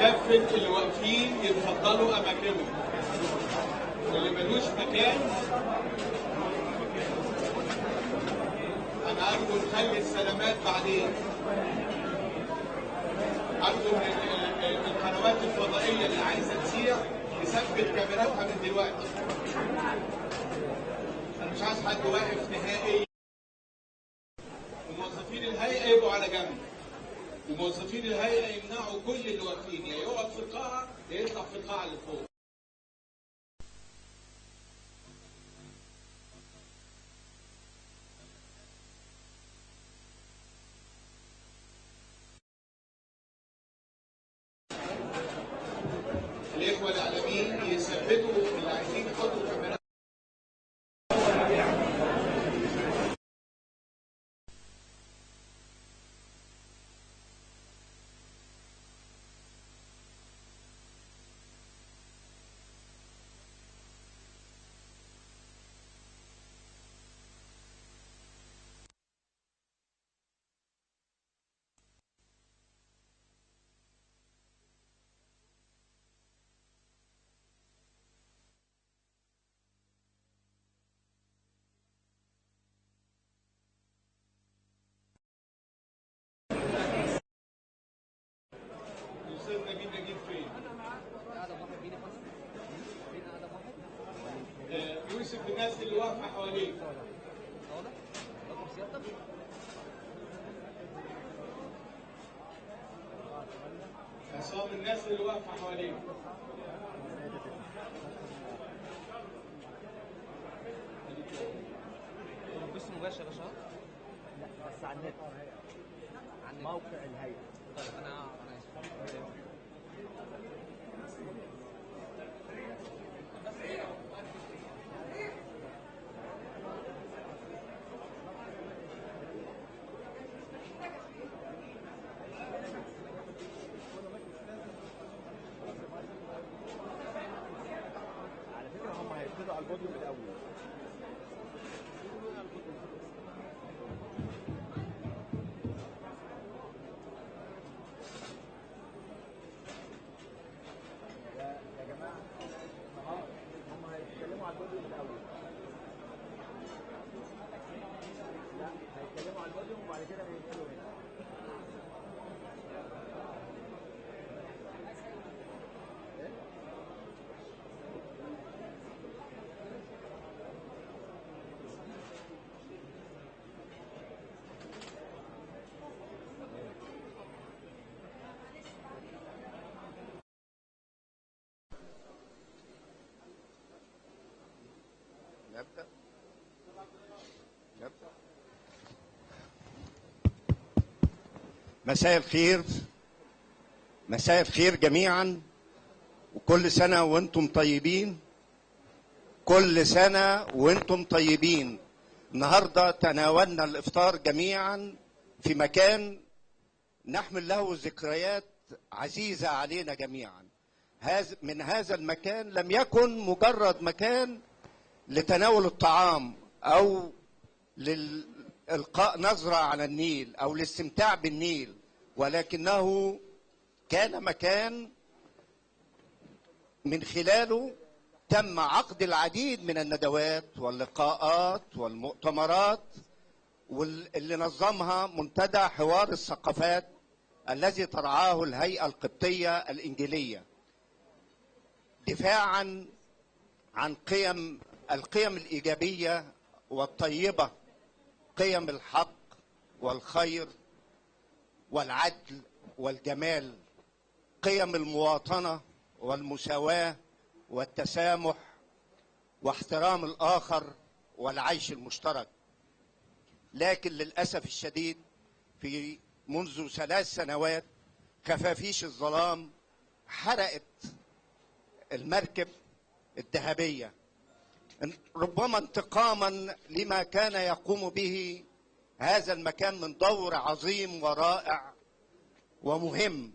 كافة اللي واقفين يتفضلوا أماكنهم، واللي ملوش مكان أنا أرجو نخلي السلامات بعدين. أرجو من القنوات الفضائية اللي عايزة تسيع تثبت كاميراتها من دلوقتي. أنا مش عايز حد واقف نهائي. وموظفين الهيئة يبقوا على جنب، وموظفين الهيئة يمنعوا كل اللي واقفين يا يقعد في القاعة يا يطلع في القاعة اللي فوق. الإخوة الإعلاميين يثبتوا اللي عايزين يحطوا كاميرات. يوسف الناس اللي واقفه حواليك. عصام الناس اللي واقفه حواليك. بس مباشر يا شباب؟ لا بس على النت، عن موقع الهيئة. طيب انا اسف. على فكرة هم هيبتدوا على البوديوم الأول. يا جماعة هم هيتكلموا على البوديوم الأول. لا هيتكلموا على البوديوم وبعد كده هينزلوا هنا. نبدأ. مساء الخير، مساء الخير جميعا، وكل سنة وانتم طيبين، كل سنة وانتم طيبين. النهاردة تناولنا الإفطار جميعا في مكان نحمل له ذكريات عزيزة علينا جميعا. من هذا المكان لم يكن مجرد مكان لتناول الطعام أو لإلقاء نظرة على النيل أو الاستمتاع بالنيل، ولكنه كان مكان من خلاله تم عقد العديد من الندوات واللقاءات والمؤتمرات، واللي نظمها منتدى حوار الثقافات الذي ترعاه الهيئة القبطية الإنجيلية، دفاعا عن القيم الإيجابية والطيبة، قيم الحق والخير والعدل والجمال، قيم المواطنة والمساواة والتسامح واحترام الآخر والعيش المشترك. لكن للأسف الشديد في منذ 3 سنوات خفافيش الظلام حرقت المركب الدهبية، ربما انتقاما لما كان يقوم به هذا المكان من دور عظيم ورائع ومهم.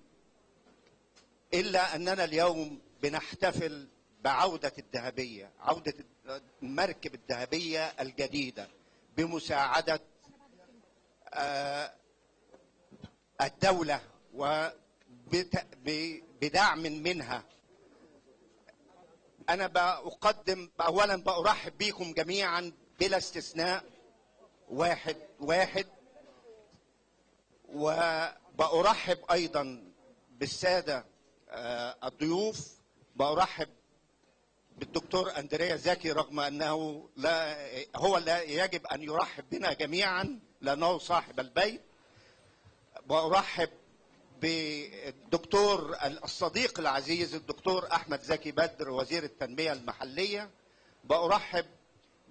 إلا أننا اليوم بنحتفل بعودة الدهبية، عودة المركب الدهبية الجديدة بمساعدة الدولة بدعم منها. أنا بقدم أولا بأرحب بكم جميعا بلا استثناء واحد واحد، وبأرحب أيضا بالسادة الضيوف. بأرحب بالدكتور أندريا زكي رغم أنه لا يجب أن يرحب بنا جميعا لأنه صاحب البيت. بأرحب بالدكتور الصديق العزيز الدكتور أحمد زكي بدر وزير التنمية المحلية. بأرحب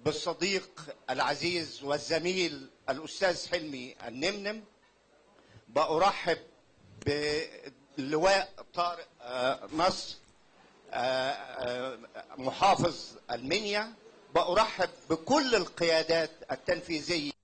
بالصديق العزيز والزميل الأستاذ حلمي النمنم. بأرحب باللواء طارق نصر محافظ المنيا. بأرحب بكل القيادات التنفيذية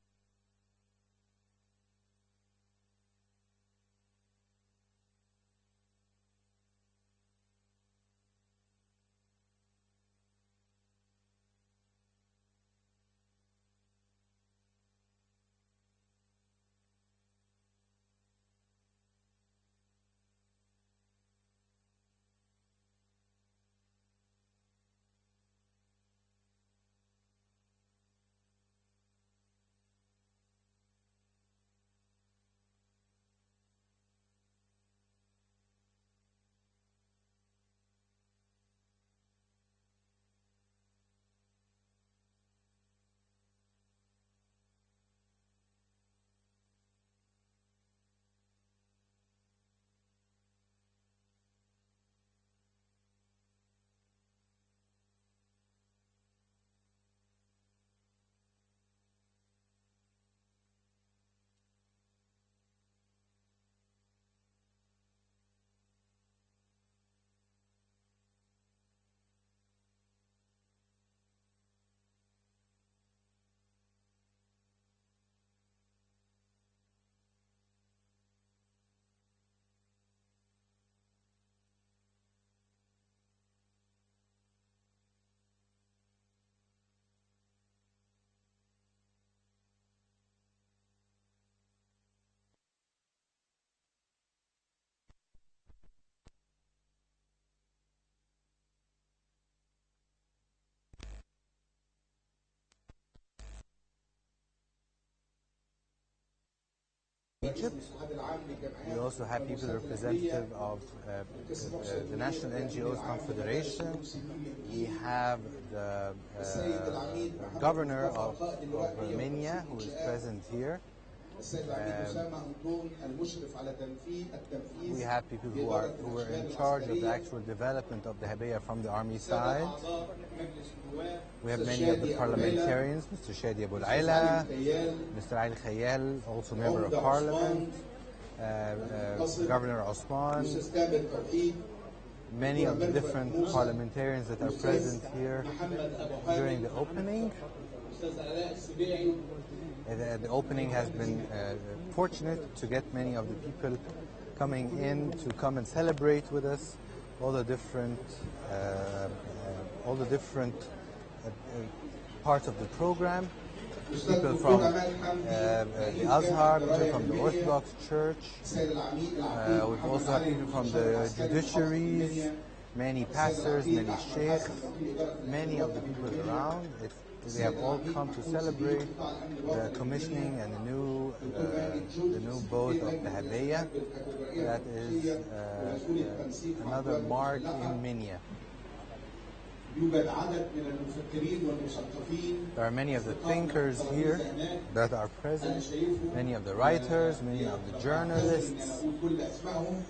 Egypt. We also have people representative of the National NGOs Confederation. We have the governor of Romania who is present here. We have people who are in charge of the actual development of Dahabeya from the army side. We have many of the parliamentarians, Mr. Shadi Abu Al-Aila, Mr. Ali Khayal, also member of parliament, Governor Osman, many of the different parliamentarians that are present here during the opening. The opening has been fortunate to get many of the people coming in to come and celebrate with us all the different parts of the program. People from the Azhar, people from the Orthodox Church. We've also had people from the judiciaries, many pastors, many sheikhs, many of the people around. They have all come to celebrate the commissioning and the new boat of Dahabeya. That is another mark in Minya. There are many of the thinkers here that are present, many of the writers, many of the journalists.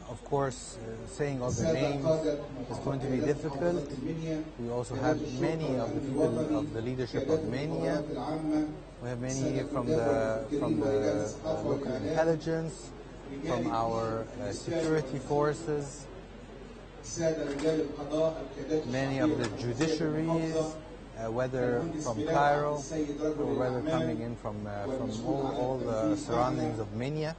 Of course, saying all the names is going to be difficult. We also have many of the people of the leadership of Minya. We have many from the local intelligence, from our security forces, many of the judiciaries, whether from Cairo or whether coming in from all the surroundings of Minya.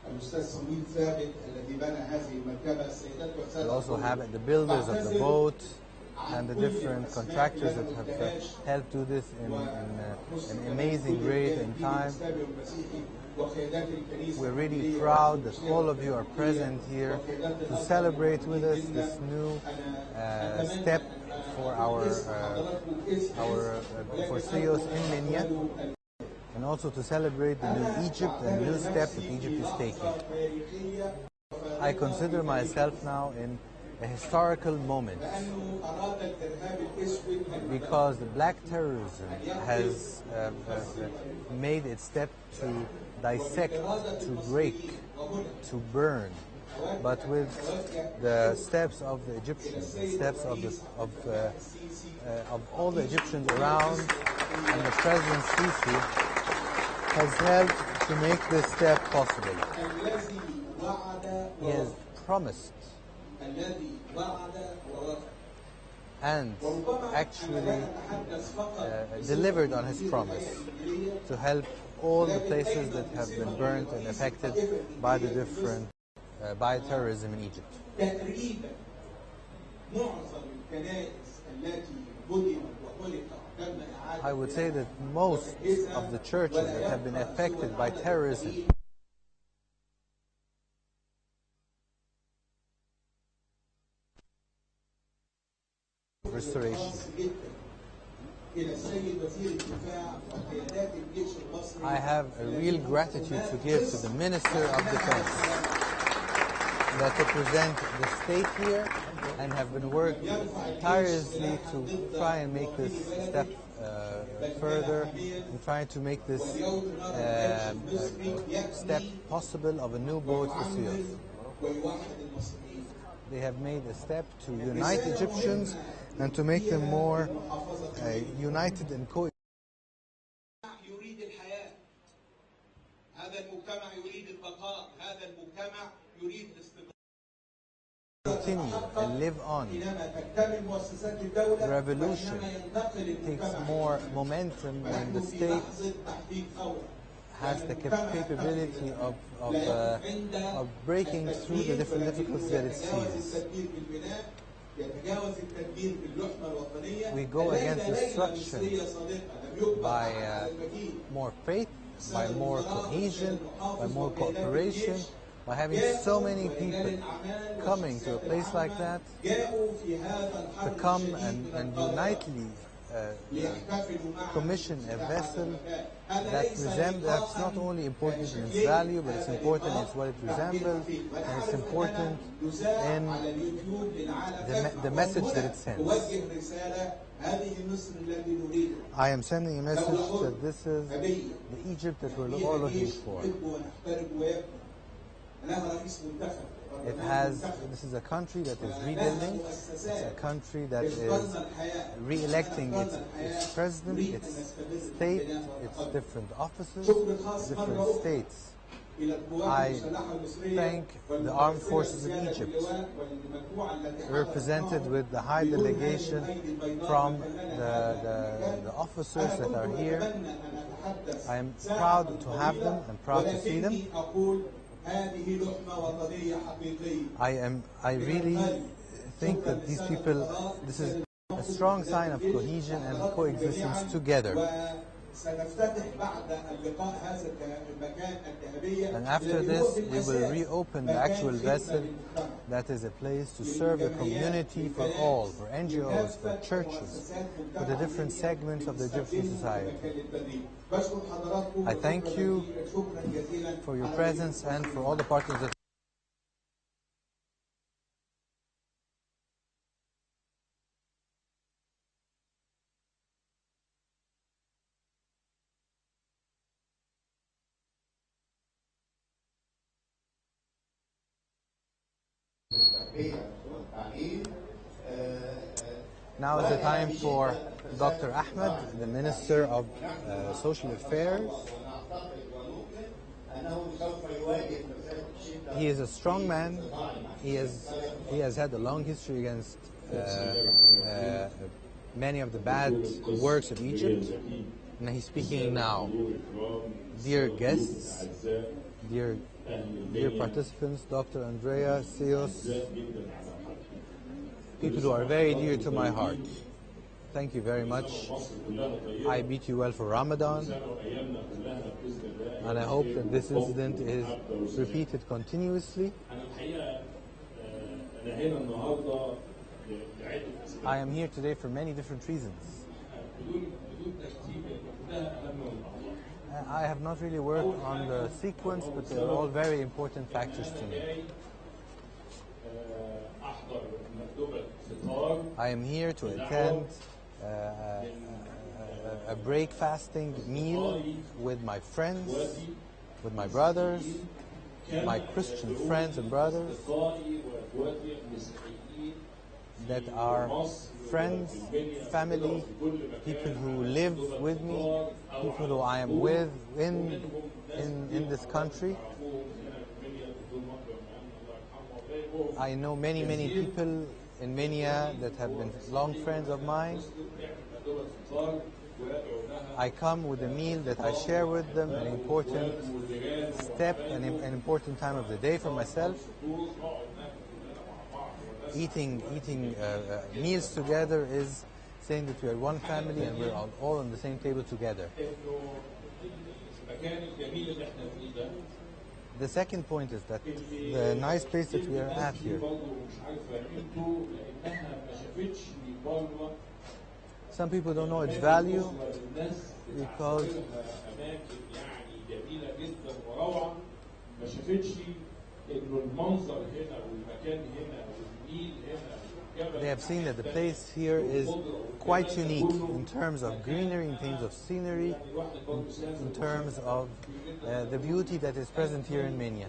We also have the builders of the boat and the different contractors that have helped do this in an amazing rate and time. We're really proud that all of you are present here to celebrate with us this new step for for Theos in Minya, and also to celebrate the new Egypt and new step that Egypt is taking. I consider myself now in a historical moment because the black terrorism has made its step to dissect, to break, to burn. But with the steps of the Egyptians, the steps of all the Egyptians around, and the President Sisi has helped to make this step possible. He has promised and actually delivered on his promise to help all the places that have been burnt and affected by the different by terrorism in Egypt. I would say that most of the churches that have been affected by terrorism restoration. I have a real gratitude to give to the Minister of Defense that represent the state here and have been working tirelessly to try and make this step further and trying to make this step possible of a new boat for Theos. They have made a step to unite Egyptians and to make them more united and continue and live on. The revolution takes more momentum when the state has the capability of breaking through the different difficulties that it sees. We go against destruction by more faith, by more cohesion, by more cooperation, by having so many people coming to a place like that to come and unitely commission a vessel that's not only important in its value, but it's important in what it resembles, and it's important in the message that it sends. I am sending a message that this is the Egypt that we're all looking for. This is a country that is rebuilding. It's a country that is re-electing its president, its state, its different offices, different states. I thank the armed forces of Egypt, represented with the high delegation from the officers that are here. I am proud to have them and proud to see them. I really think that these people, this is a strong sign of cohesion and coexistence together. And after this, we will reopen the actual vessel that is a place to serve the community for all, for NGOs, for churches, for the different segments of the Egyptian society. I thank you for your presence and for all the partners that Now is the time for Dr. Ahmed, the Minister of Social Affairs. He is a strong man. He has had a long history against many of the bad works of Egypt, and he's speaking now. Dear guests, dear participants, Dr. Andrea, Theos, people who are very dear to my heart, thank you very much. I bid you well for Ramadan. and I hope that this incident is repeated continuously. أنا الحقيقة أنا هنا النهاردة لعدة أسباب. I am here today for many different reasons. بدون ترتيب كلها أهم من بعضها. I have not really worked on the sequence, but they're all very important factors to me. أحضر مكتوبة فطار. I am here to attend a break fasting meal with my friends, with my brothers, my Christian friends and brothers that are friends, family, people who live with me, people who I am with in this country. I know many people in Minya that have been long friends of mine. I come with a meal that I share with them, an important step, an important time of the day for myself. Eating meals together is saying that we are one family and we're all on the same table together. The second point is that the nice place that we are at here, some people don't know its value because they have seen that the place here is quite unique in terms of greenery, in terms of scenery, in terms of the beauty that is present here in Minya.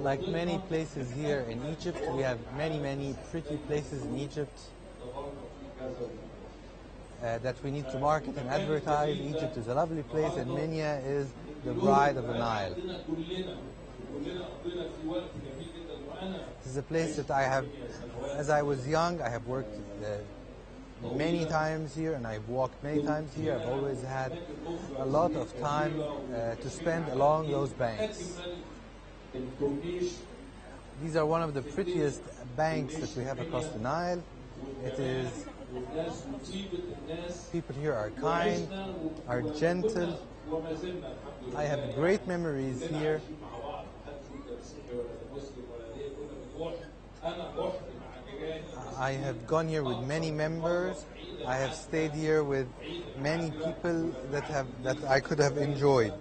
Like many places here in Egypt, we have many pretty places in Egypt that we need to market and advertise. Egypt is a lovely place, and Minya is the bride of the Nile. This is a place that I have, as I was young, I have worked many times here, and I've walked many times here. I've always had a lot of time to spend along those banks. These are one of the prettiest banks that we have across the Nile. It is, people here are kind, are gentle. I have great memories here. I have gone here with many members. I have stayed here with many people that I could have enjoyed.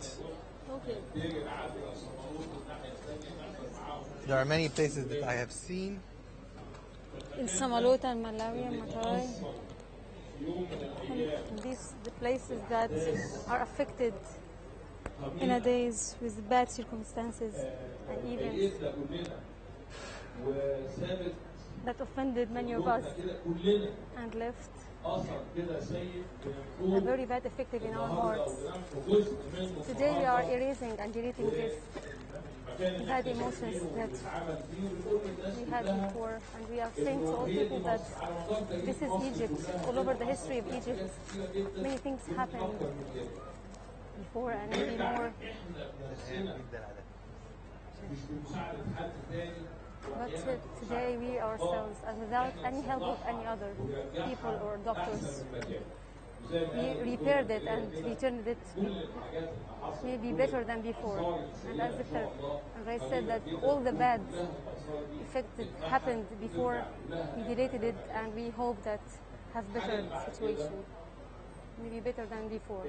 There are many places that I have seen. In Samalota and Malawi and Matarai. These the places that are affected in a days with bad circumstances and events that offended many of us and left a very bad effect in our hearts. Today we are erasing and deleting this bad emotions that we had before, and we are saying to all people that this is Egypt. All over the history of Egypt, many things happened before and maybe more. But today we ourselves, and without any help of any other people or doctors, we repaired it and we turned it maybe better than before. And as Dr. Ray said, that all the bad effects that happened before, we deleted it, and we hope that have better situation, maybe better than before.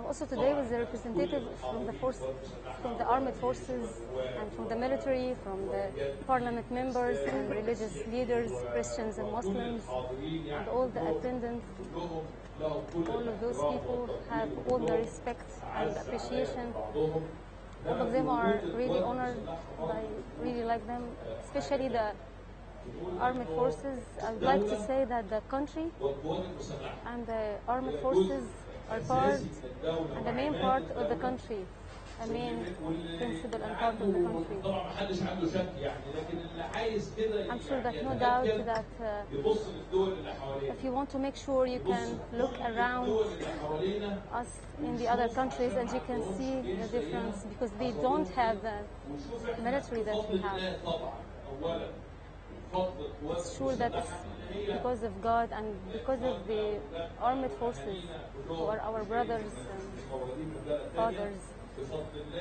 Also today was a representative from the armed forces and from the military, from the parliament members and religious leaders, Christians and Muslims, and all the attendants. All of those people have all the respect and appreciation. All of them are really honored. I really like them, especially the armed forces. I would like to say that the country and the armed forces are part and the main part of the country, a main principle and part of the country. I'm sure that no doubt that if you want to make sure, you can look around us in the other countries and you can see the difference, because they don't have the military that we have. it's sure that it's because of God and because of the armed forces who are our brothers and fathers.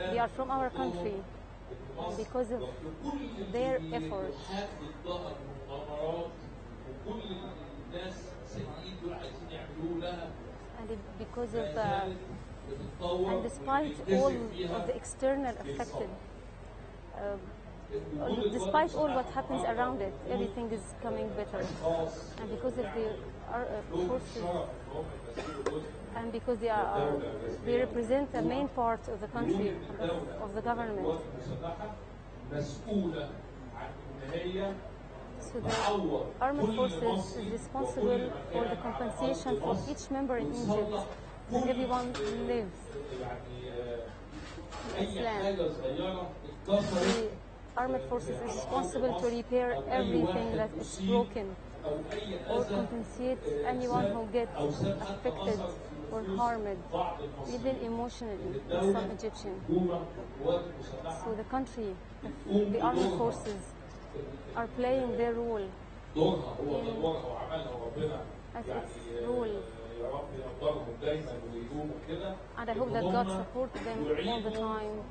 They are from our country, and because of their effort, because of and despite all of the external affected, despite all what happens around it, everything is coming better. And because of the forces, and because they represent the main part of the country, of the government. So the armed forces is responsible for the compensation for each member in Egypt, that everyone lives in this land. The armed forces is responsible to repair everything that is broken or compensate anyone who gets affected or harmed, even emotionally, in some Egyptian. So the country, the armed forces, are playing their role as its role. And I hope that God supports them all the time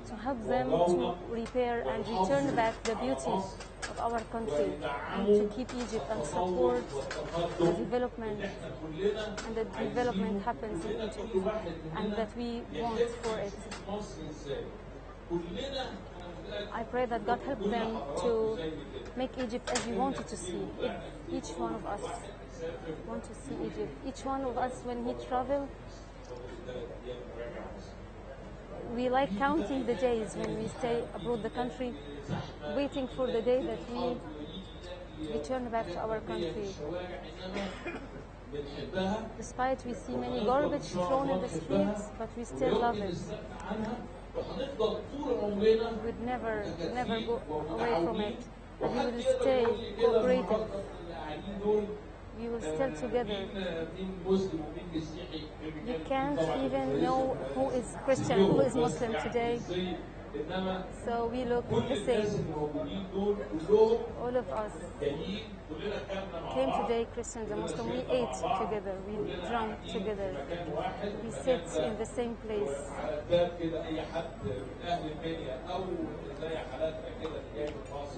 to help them to repair and return back the beauty of our country and to keep Egypt and support the development, and the development happens in Egypt and that we want for it. I pray that God help them to make Egypt as we want it to see. Each one of us want to see Egypt. Each one of us, when he travels, we like counting the days when we stay abroad the country, waiting for the day that we return back to our country. Despite we see many garbage thrown in the streets, but we still love it. We'd never go away from it. And we will stay cooperative. We will stay together. You can't even know who is Christian, who is Muslim today. So we look the same. All of us came today, Christians and Muslims. We ate together, we drank together, we sit in the same place.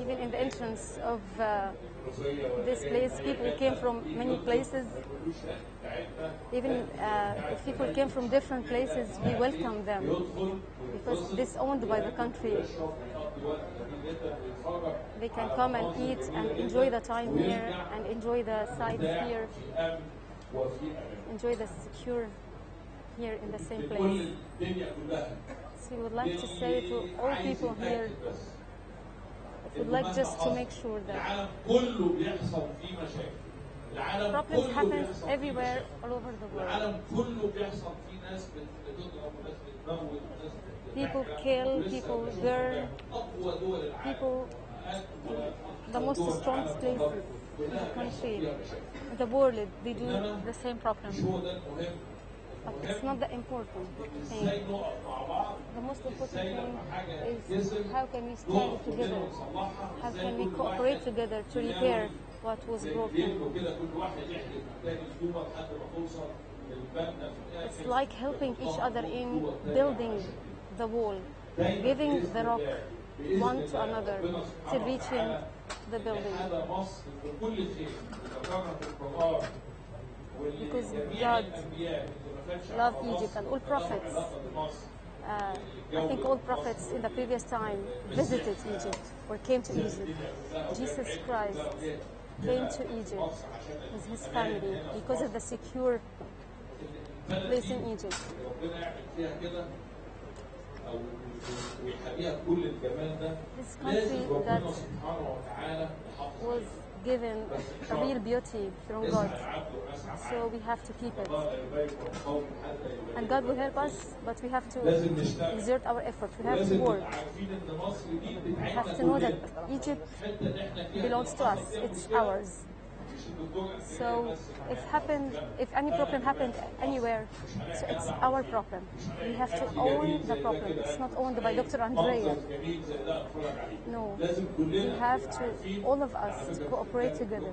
Even in the entrance of this place, people came from many places. Even if people came from different places, we welcome them because this is owned by the country. They can come and eat and enjoy the time here and enjoy the sights here, enjoy the secure here in the same place. So we would like to say to all people here, we would like just to make sure that problems happen everywhere, all over the world. People kill, people burn, people in the most strongest places in the country, in the world, they do the same problem. But it's not the important thing. The most important thing is how can we stand together? How can we cooperate together to repair what was broken? It's like helping each other in building the wall, giving the rock one to another till reaching the building. Because God loved Egypt and all prophets, I think all prophets in the previous time visited Egypt or came to Egypt. Jesus Christ came to Egypt with his family because of the secure place in Egypt. This country that was given a real beauty from God, so we have to keep it. And God will help us, but we have to exert our effort. We have to work. We have to know that Egypt belongs to us. It's ours. So if any problem happened anywhere, so it's our problem. We have to own the problem. It's not owned by Dr. Andrea. No, we have to, all of us, to cooperate together.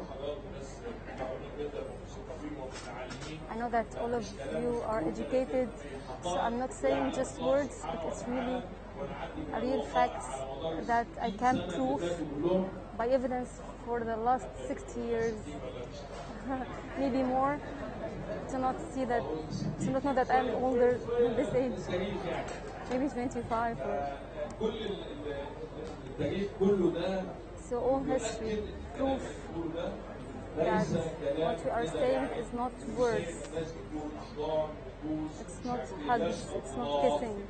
I know that all of you are educated, so I'm not saying just words, but it's really a real facts that I can prove by evidence for the last 60 years, maybe more, to not see that, to not know that I'm older than this age, maybe 25. So all history proof that what we are saying is not words. It's not hugs, it's not kissing.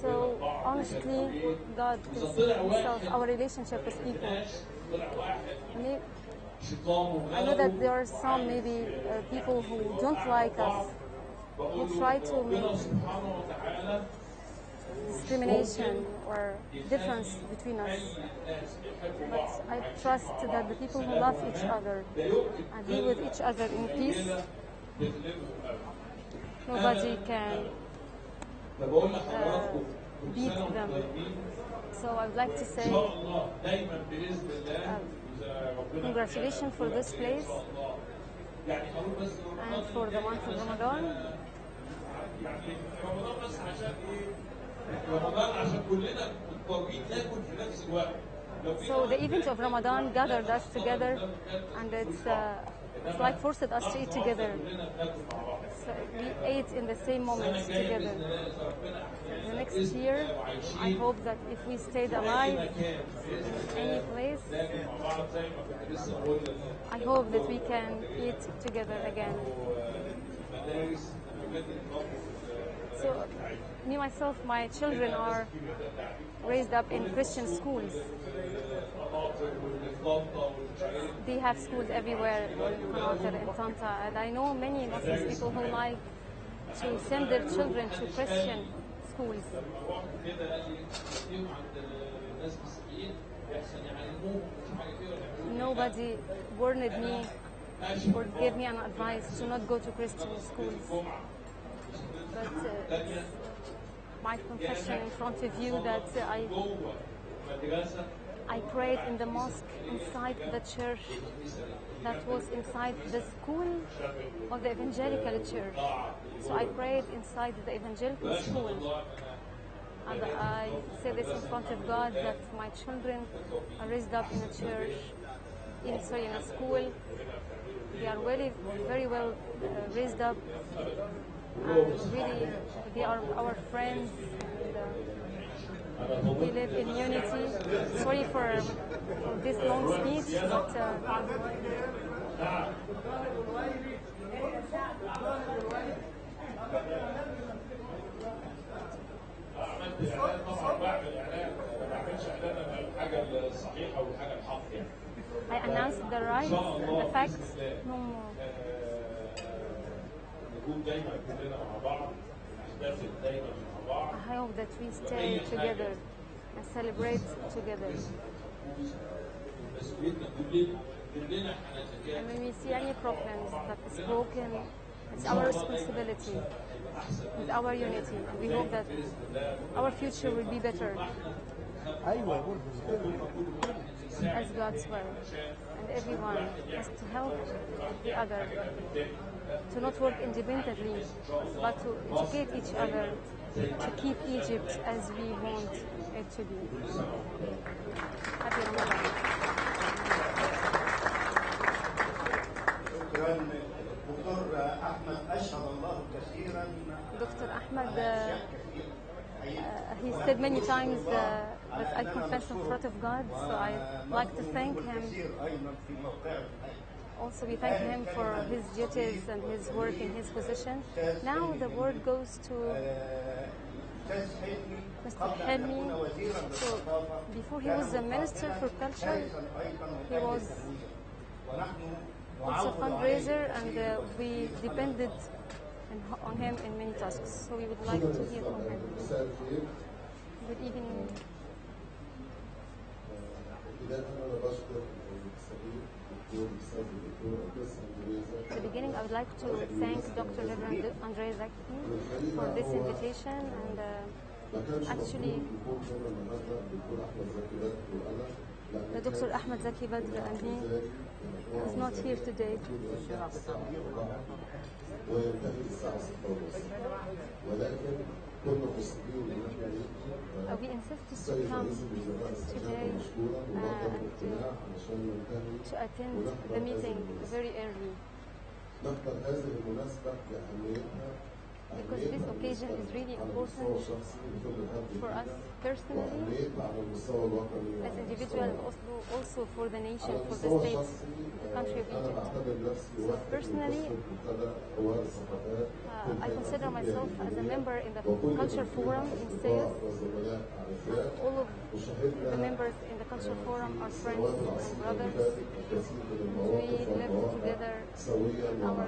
So honestly, God is Himself, our relationship with people. I know that there are some maybe people who don't like us, who try to make discrimination or difference between us. But I trust that the people who love each other and be with each other in peace, nobody can beat them. So I would like to say congratulations for this place and for the month of Ramadan. So the event of Ramadan gathered us together, and it's like forced us to eat together. So we ate in the same moment together. The next year, I hope that if we stayed alive in any place, I hope that we can eat together again. So, me, myself, my children are raised up in Christian schools. They have schools everywhere in Qanater and Tanta, and I know many Muslim people who like to send their children to Christian schools. Nobody warned me or gave me an advice to not go to Christian schools. But my confession in front of you that I prayed in the mosque inside the church that was inside the school of the evangelical church. So I prayed inside the evangelical school. And I say this in front of God that my children are raised up in a church, in a school. They are very well raised up. Really, they are our friends. And, we live in unity. Sorry for this long speech, but I announced the rights and the facts no more. I hope that we stay together and celebrate together. And when we see any problems that is broken, it's our responsibility with our unity. And we hope that our future will be better as God's will. And everyone has to help the other, to not work independently, but to educate each other, to keep Egypt as we want it to be. Happy Ramadan. Dr. Ahmed, he said many times that I confess in front of God, so I'd like to thank him. Also, we thank him for his duties and his work in his position. Now the word goes to Mr. Helmi. So before he was the Minister for Culture, he was also a fundraiser, and we depended on him in many tasks. So we would like to hear from him. Good evening. At the beginning, I would like to thank Dr. Reverend Andrei Zaki for this invitation, and actually, Dr. Ahmed Zaki Badr and me is not here today. We insisted to come today to attend the meeting very early, because this occasion is really important for us personally, as individuals, also for the nation, for the state, the country of Egypt. So personally, I consider myself as a member in the Culture Forum in Sales. All of the members in the Culture Forum are friends and brothers. We live together our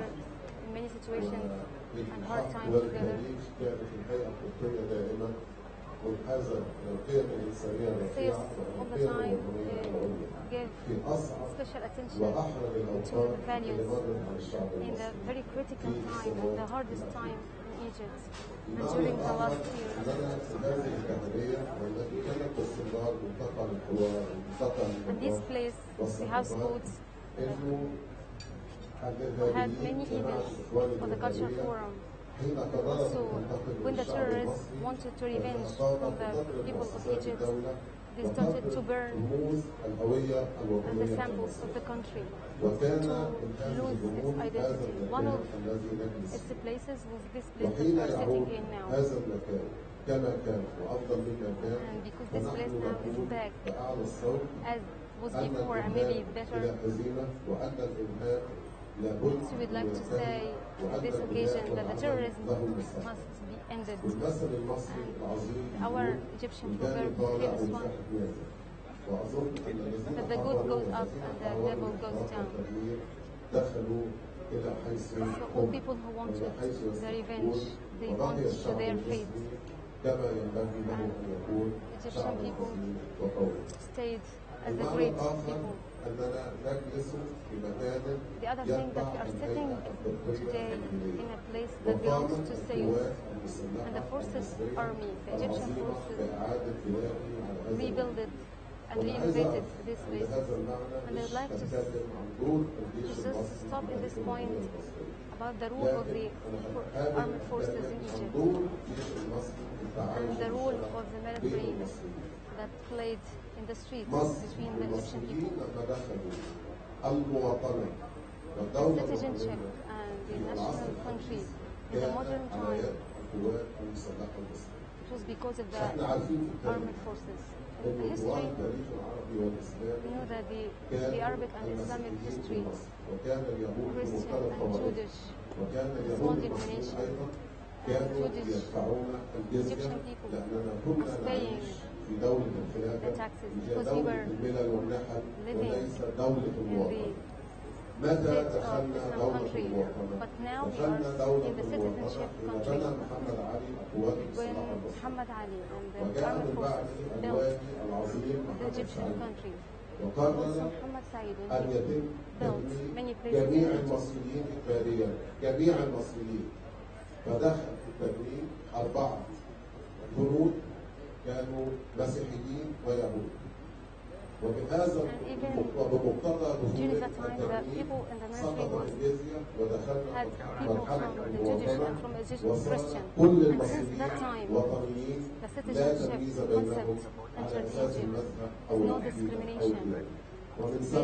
in many situations and hard times together. Sales all the time give special attention to the values in the very critical time and the hardest time in Egypt, and during the last year. And this place, the houseboats, had many events for the Culture Forum. Also, when the terrorists wanted to revenge from the people of Egypt, they started to burn the samples of the country to lose its identity. One of its places was this place that we are sitting in now. And because this place now is back as was before and maybe better, so we'd like to say at this occasion that the terrorism must be ended, and our Egyptian proverb, famous one, that the good goes up and the devil goes down. So all people who wanted the revenge, they want to their fate. And Egyptian people stayed as a great people. The other thing that we are sitting today in a place that belongs to Sales, and the forces army, the Egyptian forces, rebuilt it and reinvented this place. And I'd like to just stop at this point about the rule of the armed forces in Egypt and the role of the military that played in the streets between the Egyptian people. The citizenship and the national country in the modern time, it was because of the armed forces. In the history, we know that the Arabic and Islamic history, Christian and Jewish, small denomination, and Jewish Egyptian people was paying the taxes because we were living in the state of Islam country. But now we are in the citizenship country. When Muhammad Ali and the armed forces built the Egyptian country, also Muhammad Said, when he built many places in Egypt, فدخل في التدريب 4 جنود كانوا مسيحيين ويهود. وبهذا وبمقتضى دخول التدريب سقط الجزية ودخلنا مرحلة المواطنة وصار كل المصريين وطنيين لا تمييز بينهم على أساس المذهب أو العقيدة أو الدين. ومن ثم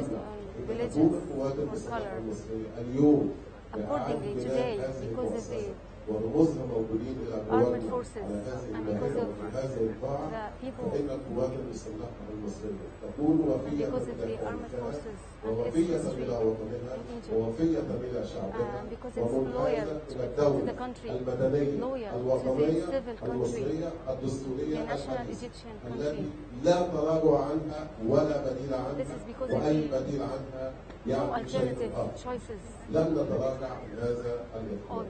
تكون القوات المسلحة المصرية اليوم accordingly today, because of the ورموزها موجودين الى armed forces and because of the people فإن القوات المسلحة المصرية تكون وفية ووفية إلى وطنها ووفية إلى شعبها ومنحازة إلى الدولة المدنية الوطنية المصرية الدستورية الحديثة التي لا تراجع عنها ولا بديل عنها وأي بديل عنها يعني شيء آخر. لن نتراجع عن هذا الإقرار.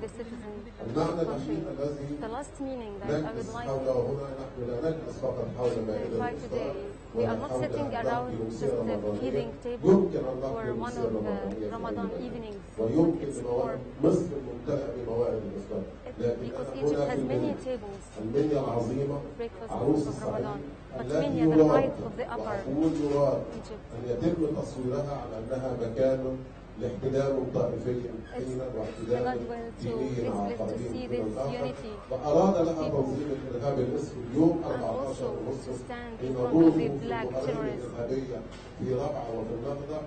المعنى country. الأخير الذي The last meaning that I would نجلس like حوله هنا، نحن لا نجلس فقط حول to مائدة clarify today, الإفطار we are not ونحاول sitting أن around نحكي just سيرة the رمضانية. feeding table يمكن أن or نحكي one سيرة of the رمضانية Ramadan جيدة. evenings. ويمكن It's أن for مصر ممتلئة بموائد الإفطار، لكن because أنا Egypt هنا has في many المنيا tables المنيا العظيمة breakfast عروس of الصعيد Ramadan, but التي Minya, the يراد height of the upper وأقول يراد Egypt. أن يتم تصويرها على أنها مكان لاحتدام طائفي حينا It's واحتدام not well to ديني this مع place to آخرين see من this الآخر، unity فأراد لها people تنظيم الإرهاب الإسري اليوم and 14 also أغسطس to stand in حين front of ضربوا the في black المحارين terrorists الإرهابية في ربعة وفي النهضة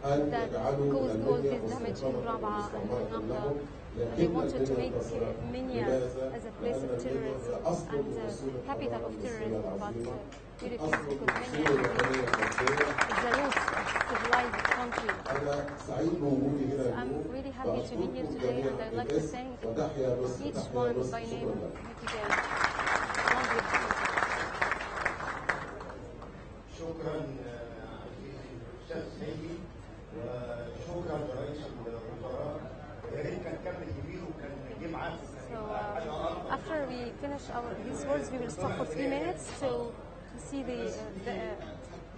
أن that يجعلوا caused all المنيا this damage in مستوطنة Rabaa and مستعمرة Nahda. لهم، They لكن wanted to المنيا make انتصرت. Minya لماذا؟ as a place لأن of المنيا terrorism هي أصل and من أصول capital الحضارة of المصرية terrorism, but العظيمة، we refused أصل من because أصول Minya الوطنية المصرية. is the root of civilized country. أنا سعيد بوجودي هنا I'm اليوم، really happy to be here وأشكركم today جميعا and I'd like to بالاسم، thank وتحيا مصر each تحيا one مصر. by name شكرا لك. today. Long live Egypt. شكرا عزيزي الاستاذ سيدي، وشكرا لرئيس الوزراء. يا ريت كان كمل كبير وكان جه معاكم. So after we finish these words, we will stop for 3 minutes to see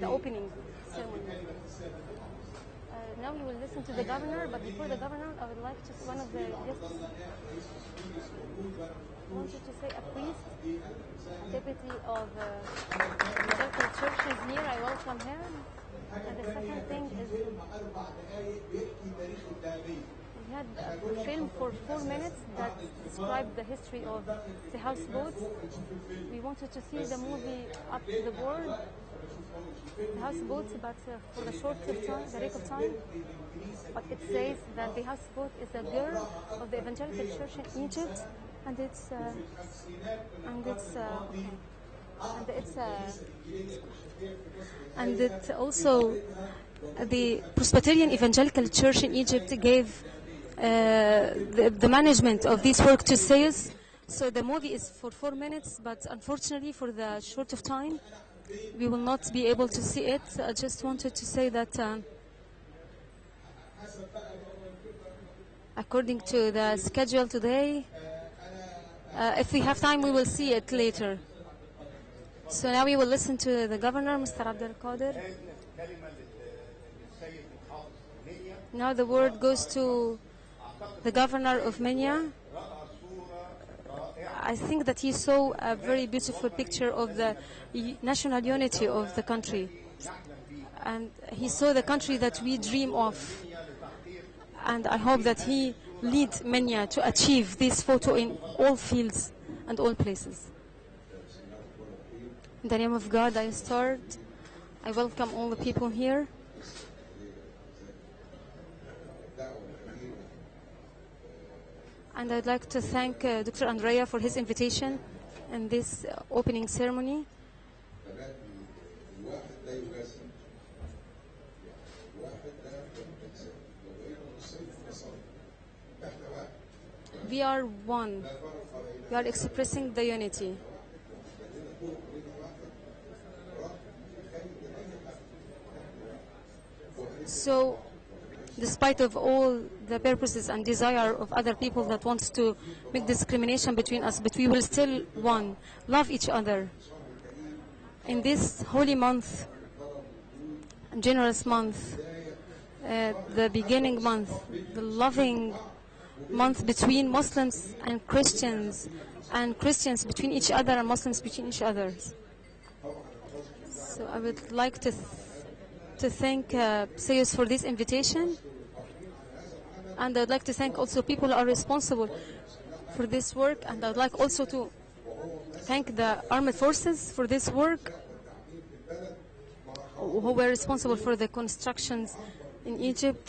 the opening ceremony. Now we will listen to the governor, but before the governor, I would like to one of the guests wanted to say a priest, a deputy of evangelical church is here. I welcome him. And the second thing is we had a film for 4 minutes that described the history of the houseboats. We wanted to see the movie up to the board, the houseboats, but for the short of time, the sake of time. But it says that the houseboat is a girl of the evangelical church in Egypt, and it also the Presbyterian Evangelical Church in Egypt gave the management of this work to sales. So the movie is for 4 minutes, but unfortunately for the short of time, we will not be able to see it. I just wanted to say that according to the schedule today, if we have time, we will see it later. So now we will listen to the governor, Mr. Abdel Qadir. Now the word goes to the governor of Minya. I think that he saw a very beautiful picture of the national unity of the country. And he saw the country that we dream of. And I hope that he lead Minya to achieve this photo in all fields and all places. In the name of God, I start. I welcome all the people here. And I'd like to thank Dr. Andrea for his invitation in this opening ceremony. We are one. We are expressing the unity. So, despite of all the purposes and desire of other people that wants to make discrimination between us, but we will still one, love each other. In this holy month, generous month, the beginning month, the loving month between Muslims and Christians between each other and Muslims between each other. So I would like to thank Sayus for this invitation, and I'd like to thank also people who are responsible for this work, and I'd like also to thank the armed forces for this work, who were responsible for the constructions in Egypt.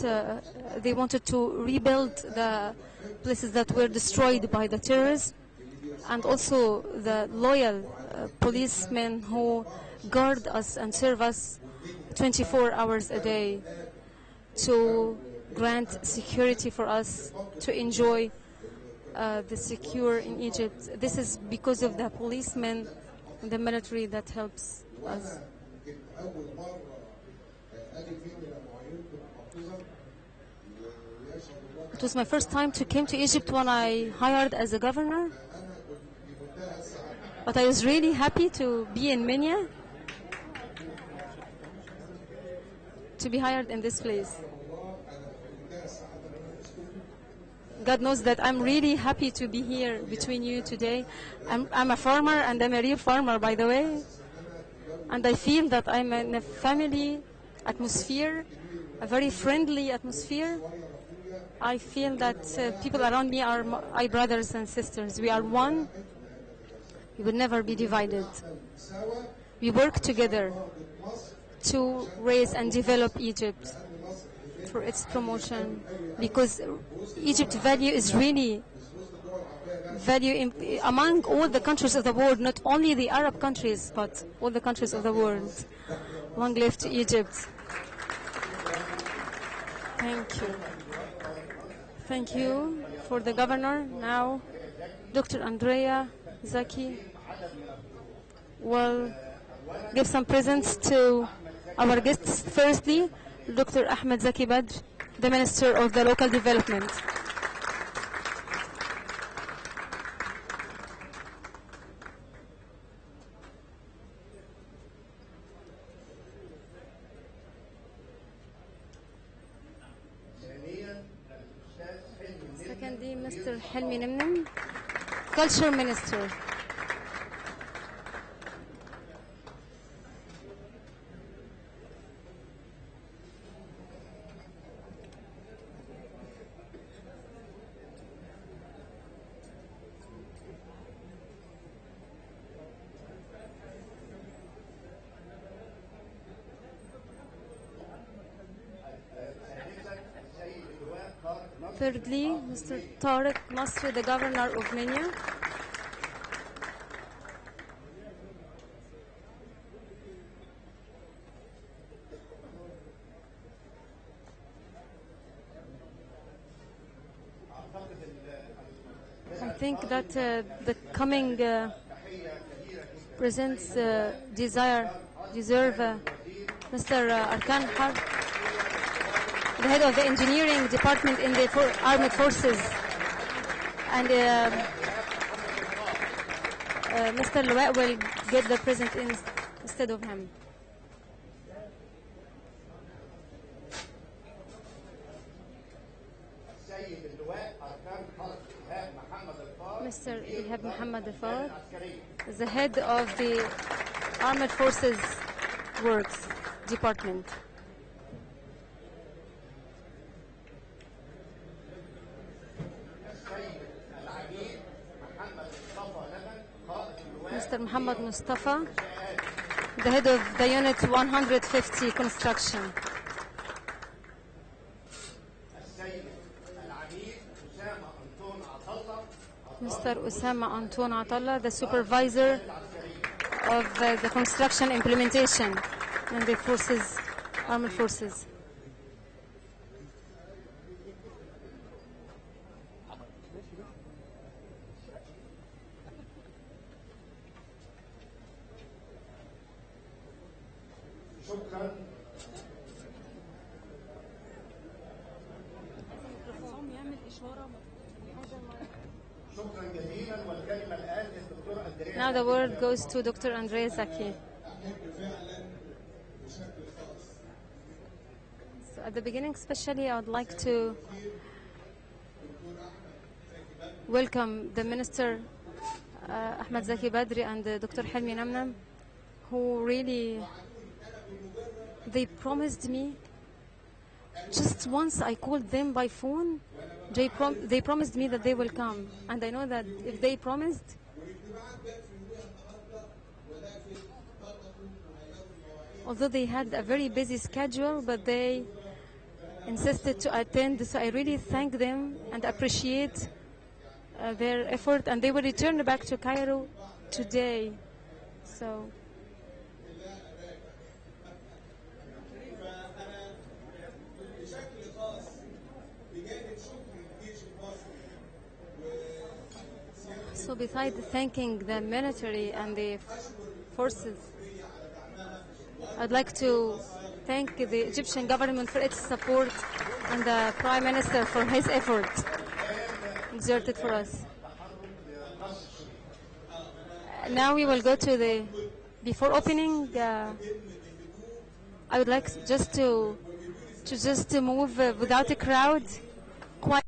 They wanted to rebuild the places that were destroyed by the terrorists, and also the loyal policemen who guard us and serve us 24 hours a day to grant security for us to enjoy the secure in Egypt. This is because of the policemen and the military that helps us. It was my first time to came to Egypt when I hired as a governor. But I was really happy to be in Minya, to be hired in this place. God knows that I'm really happy to be here between you today. I'm a farmer, and I'm a real farmer, by the way. And I feel that I'm in a family atmosphere, a very friendly atmosphere. I feel that people around me are my brothers and sisters. We are one. We will never be divided. We work together to raise and develop Egypt for its promotion, because Egypt value is really among all the countries of the world, not only the Arab countries, but all the countries of the world. Long live to Egypt. Thank you. Thank you for the governor. Now, Dr. Andrea Zaki will give some presents to our guests. Firstly, Dr. Ahmed Zaki Badr, the Minister of the Local Development. Secondly, Mr. Helmi Nemnem, Culture Minister. Thirdly, Mr. Tariq Nasri, the Governor of Minya. I think that the coming presents deserve Mr. Arkan Har, the head of the engineering department in the armed forces, and Mr. Luwa will get the present instead of him. Mr. Ihab Muhammad Al-Far is the head of the Armed Forces Works Department. Mr. Muhammad Mustafa, the head of the Unit 150 Construction. Mr. Usama Anton Atalla, the supervisor of the construction implementation in the forces, armed forces. Now the word goes to Dr. Andrea Zaki. So at the beginning, especially, I would like to welcome the Minister Ahmed Zaki Badri and Dr. Helmi Namnam, who really, they promised me, just once I called them by phone, they promised me that they will come. And I know that if they promised, although they had a very busy schedule, but they insisted to attend. So I really thank them and appreciate their effort. And they will return back to Cairo today. So besides thanking the military and the forces, I'd like to thank the Egyptian government for its support and the Prime Minister for his effort exerted for us. Now we will go to the, before opening, I would like just to move without a crowd. Quiet.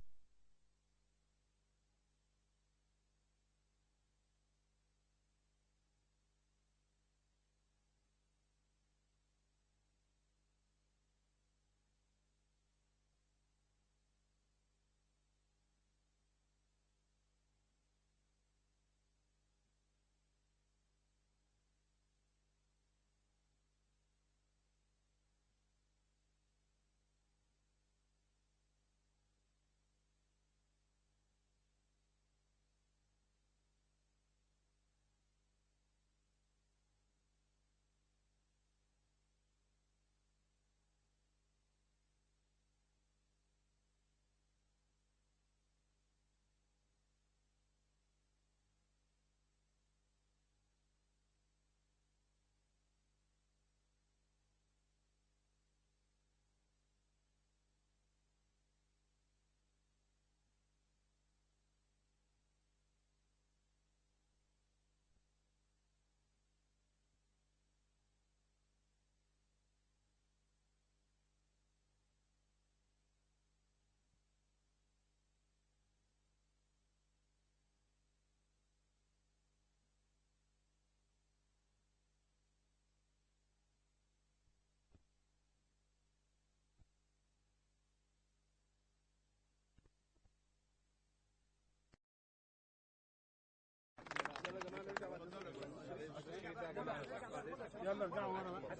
يلا ارجعوا ورا بقى.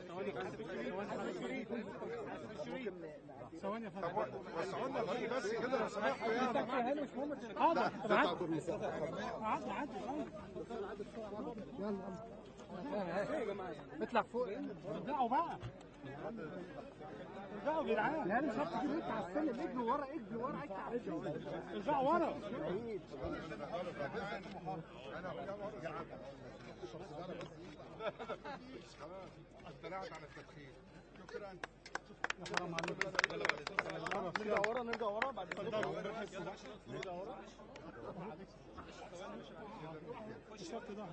ثواني يا فندم. وسعونا الراجل بس كده لو سمحتوا يعني. مش مهم. حاضر. عادي عادي. يلا يا جماعه. اطلع فوق. ارجعوا بقى. ارجعوا يا جدعان. لا مش هتجيب انت على السلم. اجروا ورا اجروا ورا ارجعوا ورا. اطلعت على التدخين. شكرا. يا حرام عليك. نرجع ورا بعد كده. نرجع ورا. الشط ده.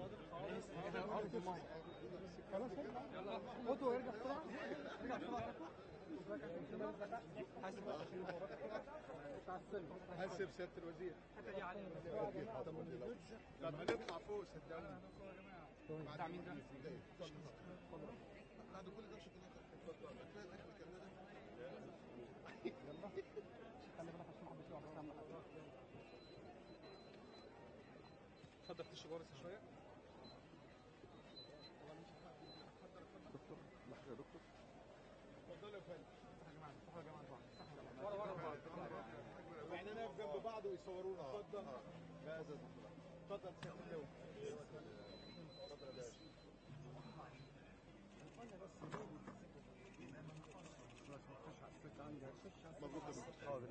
خلاص يلا. خدوا ارجع بسرعه. ارجع بسرعه. حاسب سيادة الوزير. طب هنطلع فوق صدقوني. بتاع مين ده؟ بعد كل ده شوكولاته. يلا. خلي بالك عشان محدش يقع بس. اتفضل خش جوه بس شويه. دكتور لحظه يا دكتور. اتفضلوا يا فندم. صح يا جماعه. صح يا جماعه. ورا بعض. يعني نقف جنب بعض ويصورونا. اتفضل. اتفضل سيادة اللواء. اتفضل يا باشا.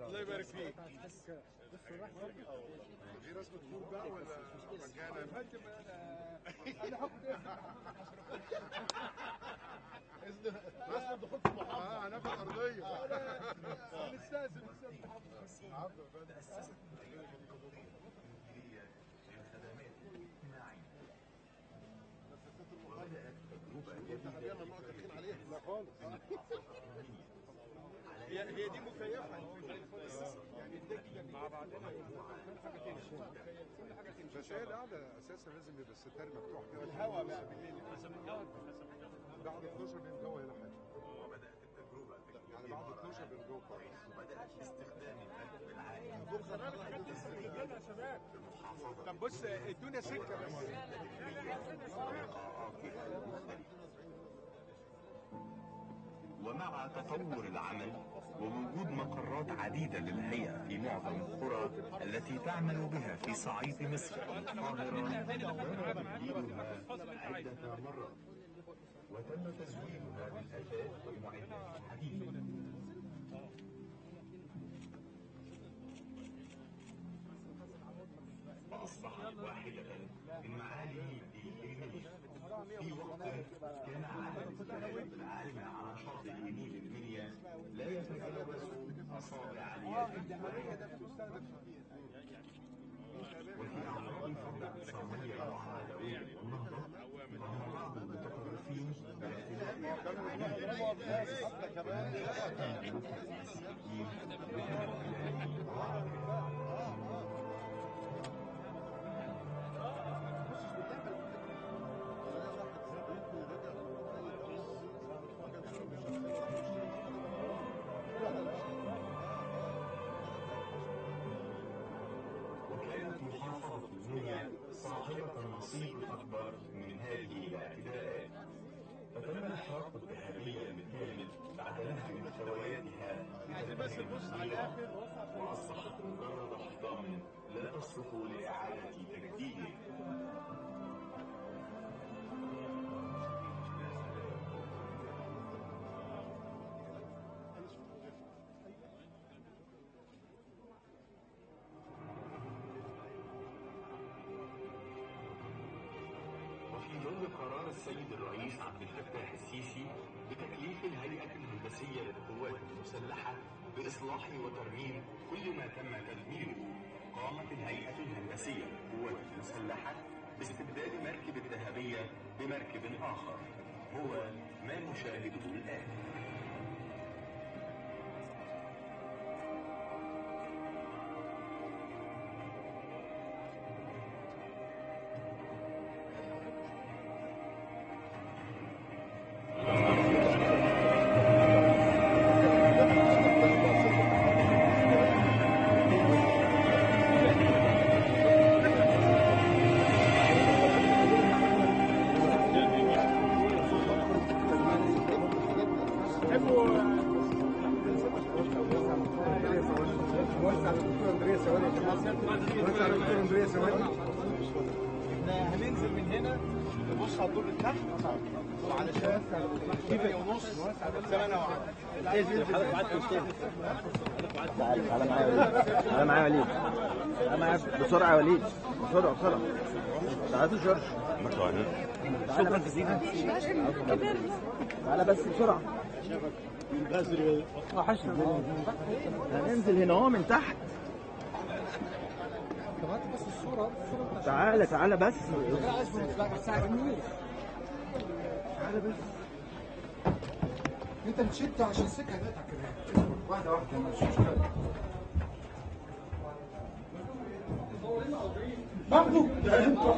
الله يبارك فيك. دي رسمة فول بقى ولا مجانا؟ انا حكم رسمة دخول في المحافظة. هناخد أرضية. نستأذن عفوا يا فندم. لا خالص. هي دي مكيفة يعني الدكة مع بعضنا كل حاجة تمشي. بس هي القعدة أساسا لازم يبقى الستار مفتوح كده. الهواء بقى بالليل. بعد 12 بينجو هنا حاجة. وبدأت التجربة يعني بعد 12 بينجو خالص. وبدأت استخدام القلب العالي. بكرة الحاجات لسه بتتجمع يا شباب. طب بص ادونا سكة بس. ومع تطور العمل ووجود مقرات عديدة للهيئة في معظم القرى التي تعمل بها في صعيد مصر والقاهرة تجديدها عدة مرات وتم تزويدها بالأثاث والمعدات الحديثة. وأصبحت واحدة من معالم الدين في وقت كان عدد الذهاب العالمة على شاطئ النيل المنيا لا يتجاوز أصابع اليد، وفي أعراض الفرد الاقتصادية على داوود والنهضة ظهر بعض المتطرفين محافظة المنيا صاحبة النصيب الأكبر من هذه الاعتداءات، فتم إحراق الدهبية بالكامل بعد نهب محتوياتها وأصبحت مجرد حطام لا تصلح لإعادة تجديده. وفي ظل قرار السيد الرئيس عبد الفتاح السيسي بتكليف الهيئة الهندسية للقوات المسلحة بإصلاح وترميم كل ما تم تدميره، قامت الهيئة الهندسية للقوات المسلحة باستبدال مركب الدهبية بمركب آخر، هو ما نشاهده الآن. هننزل من هنا نبص على الدور اللي تحت وعلشان 8:30 زمان تعالى معايا وليد، تعالى معايا بسرعة يا وليد، بسرعة تعالى جورج، تعالى بس تعالى بس بسرعة. هننزل هنا اهو من تحت. بس الصورة تعالى بس. تعالى بس. انت بتشد عشان السكة هتقطع كده. واحدة مش مشكلة. برضه ده انتوا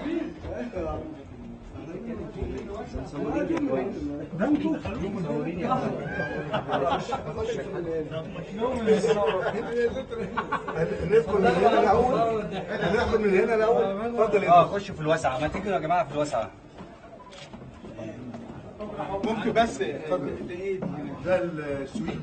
ده انتوا مصورين يا ندخل من هنا الاول، ندخل من هنا الاول. اتفضل. خش في الواسعة، ما تيجوا يا جماعة في الواسعة. ممكن بس ده السويت.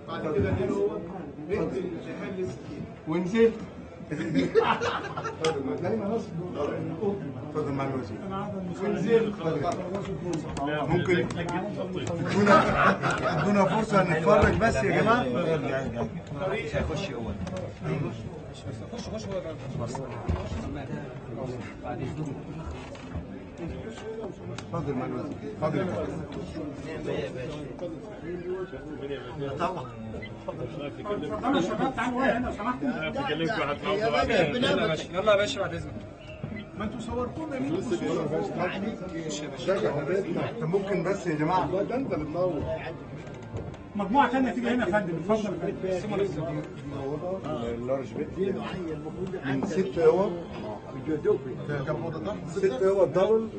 بعد كده ونزلت. اتفضل مع الوزير. ونزلت. ممكن ادونا فرصه نتفرج بس يا جماعه. مش هيخش اول. خش اتفضل مع الوزير. اتفضل يا باشا. طبعا. اتفضلوا يا شباب، تعالوا هنا لو سمحتوا. يلا يا باشا بعد اذنك. ما انتوا صورتونا مين؟ انت ممكن بس يا جماعه. ده انت بتنور. مجموعه ثانيه تيجي هنا يا فندم. اتفضل يا فندم. اللارج بيت من 6 اوض. كم اوضه ده؟ 6 اوض دبل،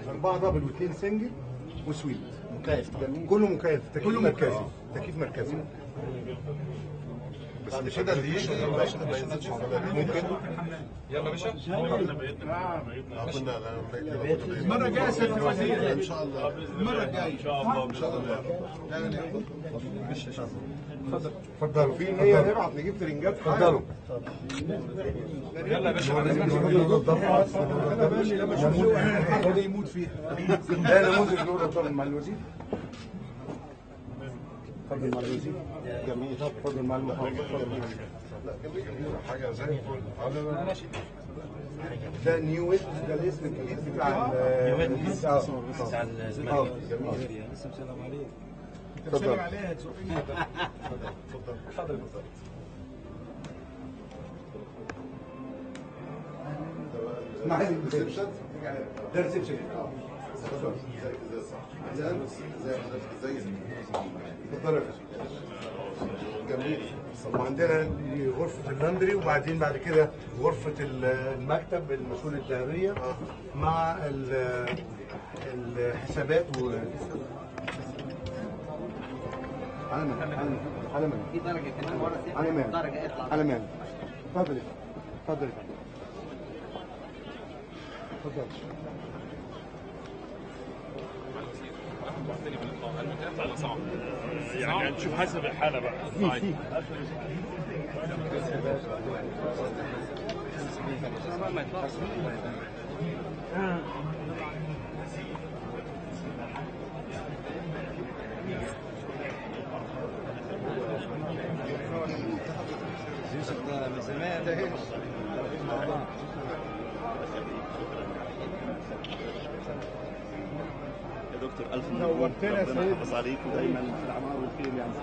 4 دبل و2 سنجل وسويت. مكيف كله مكيف. تكييف مركزي. بس مش كده اللي يشهد ممكن. يلا باشا. المرة الجاية ست وزير ان شاء الله. المرة الجاية ان شاء الله. ان شاء الله. اتفضل. اتفضلوا. في نية نبعت نجيب ترنجات. اتفضلوا. يلا يا باشا. ده يموت فيها. ده نموذج نور الضرب مع الوزير. اتفضل مع الوزير. جميل. اتفضل مع المحافظ. حاجة زي الفل. ده نيو ويست، ده الاسم الجديد بتاع بتاع جميل. السلام عليكم. اتفضل. عليها تزقني. اتفضل. اتفضل. اسمع هذه الريسبشن. ده ريسبشن. اتفضل. اتفضل. جميل. وعندنا غرفة اللاندري، وبعدين بعد كده غرفة المكتب المسؤول الدهبية مع الحسابات على من في درجه كمان ورا سيف. على من درجه اطلع. على من. اتفضل. اتفضل. اتفضل. يعني نشوف حسب الحالة بقى. يا دكتور ألف مبروك، ربنا يحفظ عليكم دايما في الأعمار والخير يعني.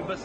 بس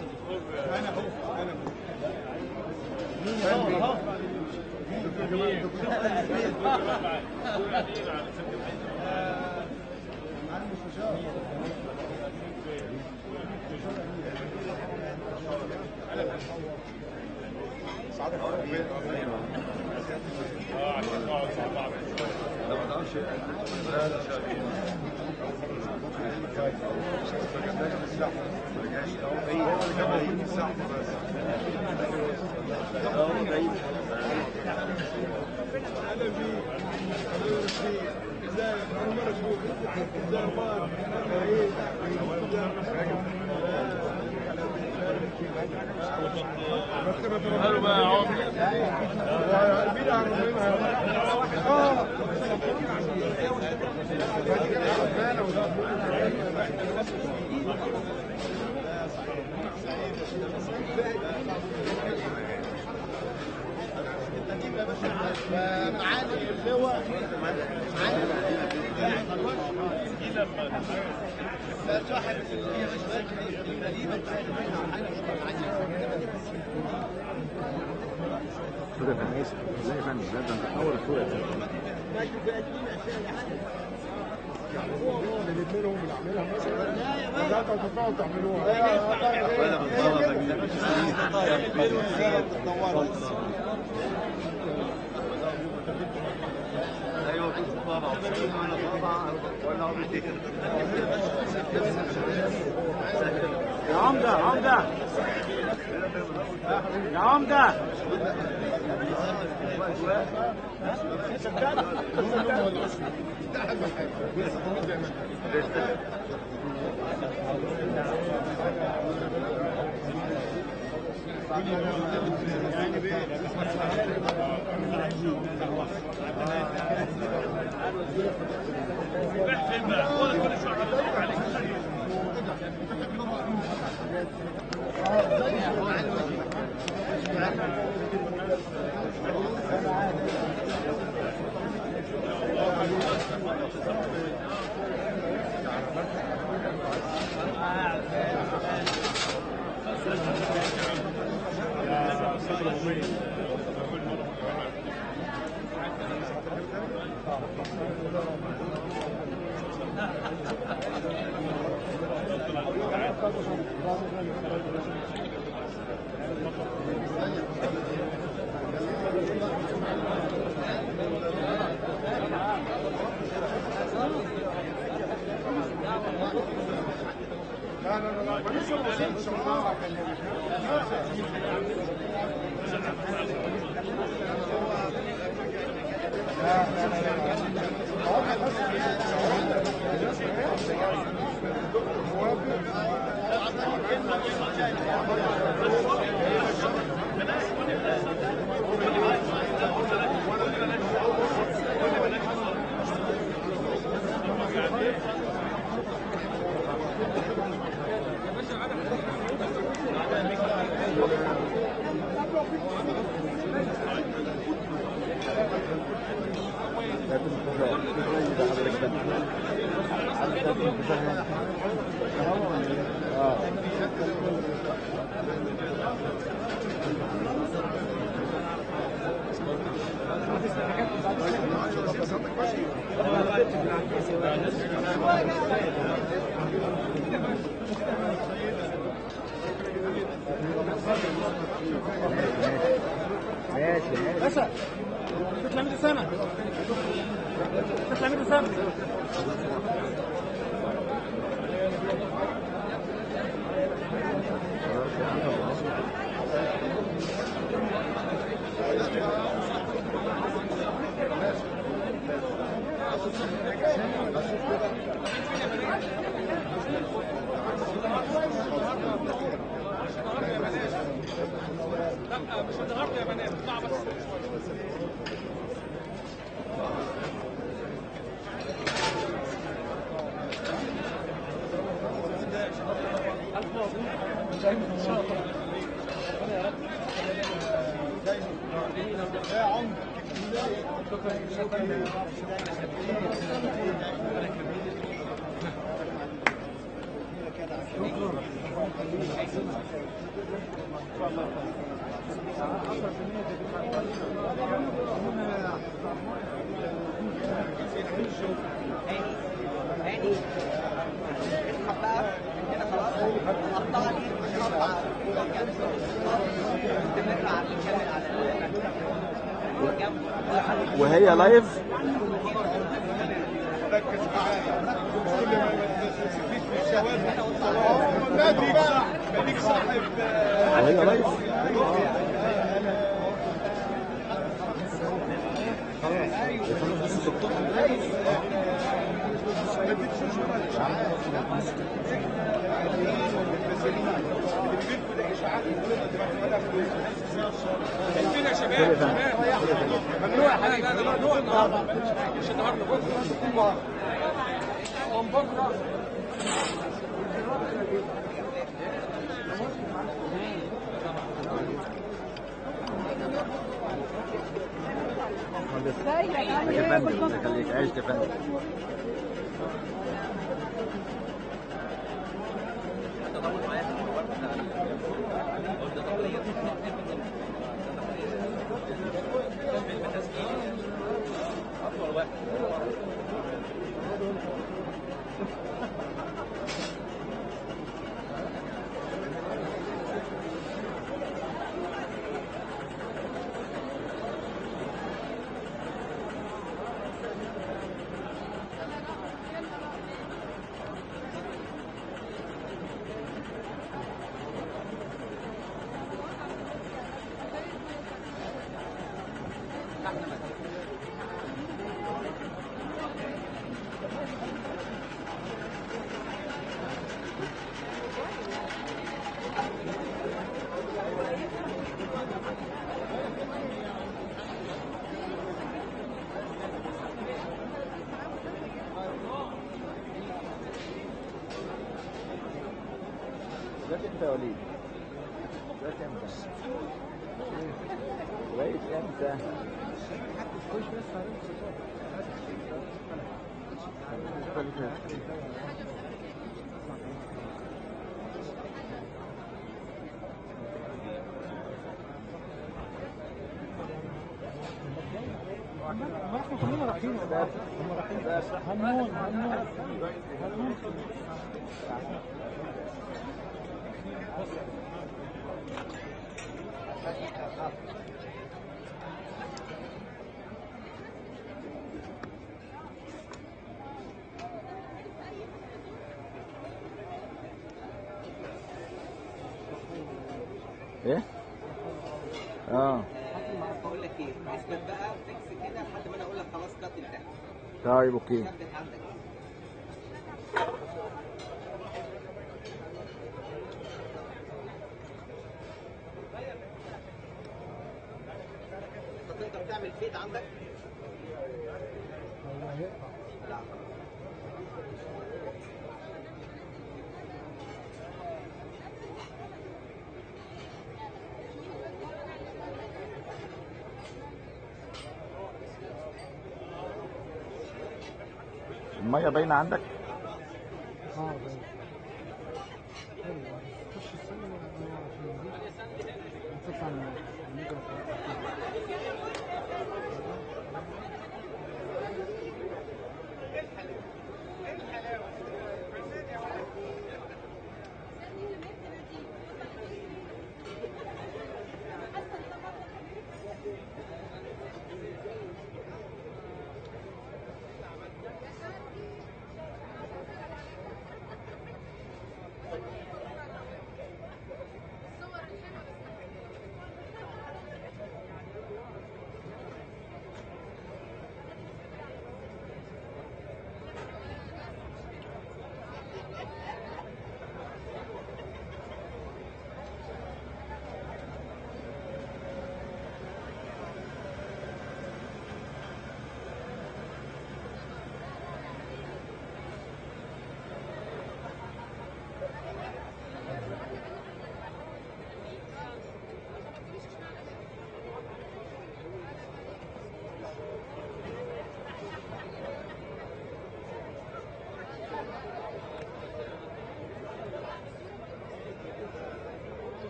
انا معالي اللواء بس واحد صورة انا اسف ازاي يا فندم لازم نحول الصورة هو الاثنين هم اللي عاملينها مثلا لا تطلعوا تعملوها ايوه كنت طالع ولا يا عمده عمده يا عمده باشا تطلع من السما تطلع من السما لا مش النهارده يا بنات اطلع بس يا عمر وهي لايف. ركز معايا كل ما تسيبيش في الشوارع خليك صاحب وهي لايف. فين يا شباب ممنوع ممنوع النهارده مش النهارده بكره يا فندم خليك عايش يا فندم. دلوقتي امتى يا وليد؟ دلوقتي امتى؟ لغاية امتى؟ هم رايحين هنون بقول لك ايه، اثبت بقى فيكس كده لحد ما انا اقول لك خلاص كات انتهى. طيب اوكي. ثبت عندك. انت تقدر تعمل فيد عندك؟ لا. المية باينة عندك؟ باينة. خش السلم عشان تطلع من الميكروفون.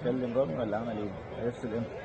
كلم رامي ولا عمل ايه؟ هيفصل امتى؟